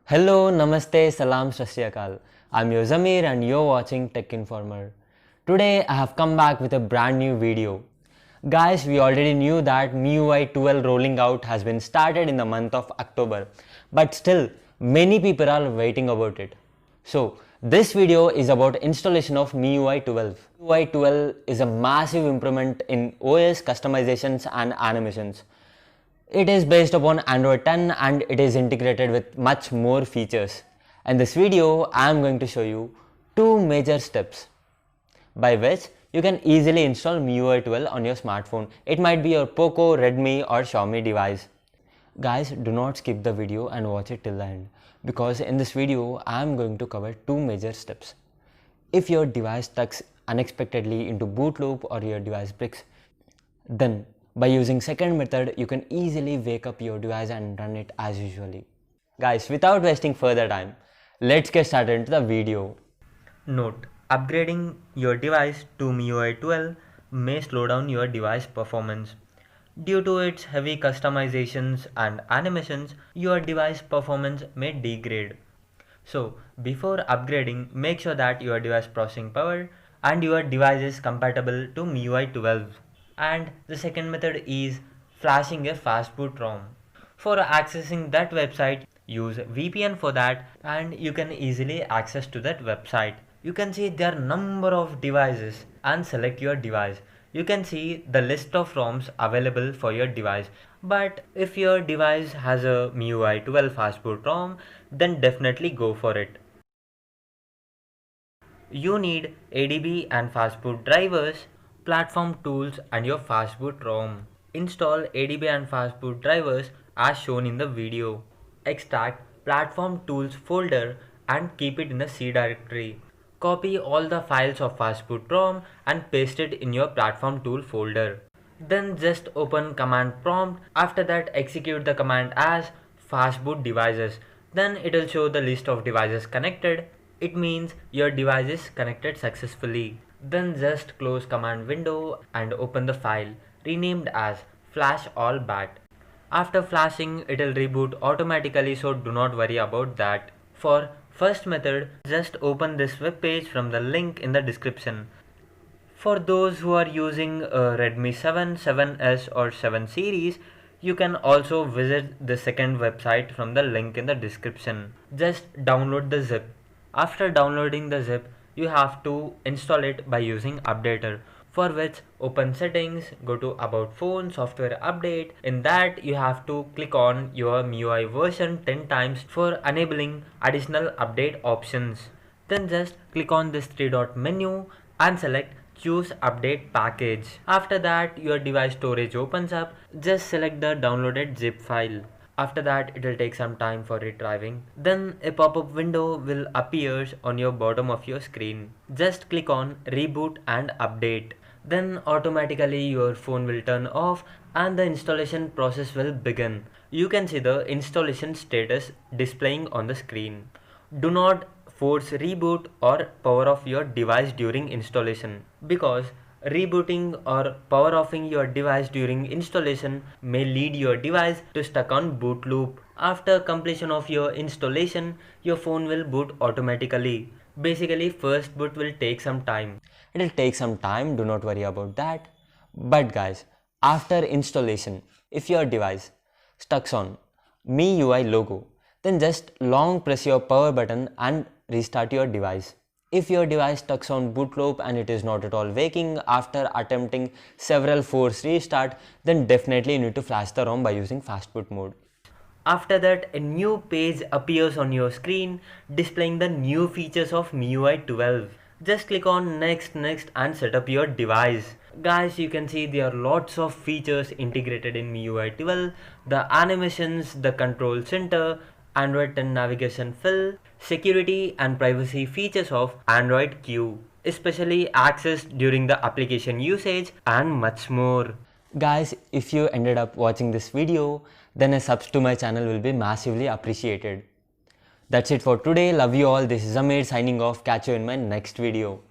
Hello, Namaste, Salam, Sat Shri Akal. I'm your Zamir and you're watching Tech Informer. Today I have come back with a brand new video. Guys, we already knew that MIUI 12 rolling out has been started in the month of October, but still many people are waiting about it. So this video is about installation of MIUI 12. MIUI 12 is a massive improvement in OS customizations and animations. It is based upon Android 10 and it is integrated with much more features. In this video, I am going to show you two major steps by which you can easily install MIUI 12 on your smartphone. It might be your Poco, Redmi or Xiaomi device. Guys, do not skip the video and watch it till the end, because in this video, I am going to cover two major steps. If your device stucks unexpectedly into boot loop or your device bricks, then by using second method, you can easily wake up your device and run it as usually. Guys, without wasting further time, let's get started into the video. Note: upgrading your device to MIUI 12 may slow down your device performance. Due to its heavy customizations and animations, your device performance may degrade. So, before upgrading, make sure that your device processing power and your device is compatible to MIUI 12. And the second method is flashing a fastboot ROM. For accessing that website, use VPN for that and you can easily access to that website. You can see there are number of devices and select your device. You can see the list of ROMs available for your device. But if your device has a MIUI 12 fastboot ROM, then definitely go for it. You need ADB and fastboot drivers, platform tools and your fastboot ROM. Install ADB and fastboot drivers as shown in the video. Extract platform tools folder and keep it in the C directory. Copy all the files of fastboot ROM and paste it in your platform tool folder. Then just open command prompt. After that, execute the command as fastboot devices. Then it will show the list of devices connected. It means your device is connected successfully. Then just close command window and open the file renamed as flash all bat. After flashing, it will reboot automatically, so do not worry about that. For first method, just open this web page from the link in the description. For those who are using Redmi 7, 7S or 7 series, you can also visit the second website from the link in the description. Just download the zip. After downloading the zip, you have to install it by using updater, for which open settings, go to about phone, software update. In that you have to click on your MIUI version 10 times for enabling additional update options. Then just click on this three dot menu and select choose update package. After that your device storage opens up. Just select the downloaded zip file. After that it will take some time for retrieving. Then a pop-up window will appear on your bottom of your screen. Just click on reboot and update. Then automatically your phone will turn off and the installation process will begin. You can see the installation status displaying on the screen. Do not force reboot or power off your device during installation, because rebooting or power offing your device during installation may lead your device to stuck on boot loop. After completion of your installation, your phone will boot automatically. Basically, first boot will take some time. It will take some time, do not worry about that. But guys, after installation, if your device stucks on MIUI logo, then just long press your power button and restart your device. If your device stucks on boot loop and it is not at all waking after attempting several force restart, then definitely you need to flash the ROM by using fastboot mode. After that, a new page appears on your screen displaying the new features of MIUI 12. Just click on next and set up your device. Guys, you can see there are lots of features integrated in MIUI 12. The animations, the control center, Android 10 navigation fill, security and privacy features of Android Q, especially accessed during the application usage, and much more. Guys, if you ended up watching this video, then a subs to my channel will be massively appreciated. That's it for today. Love you all. This is Amir signing off. Catch you in my next video.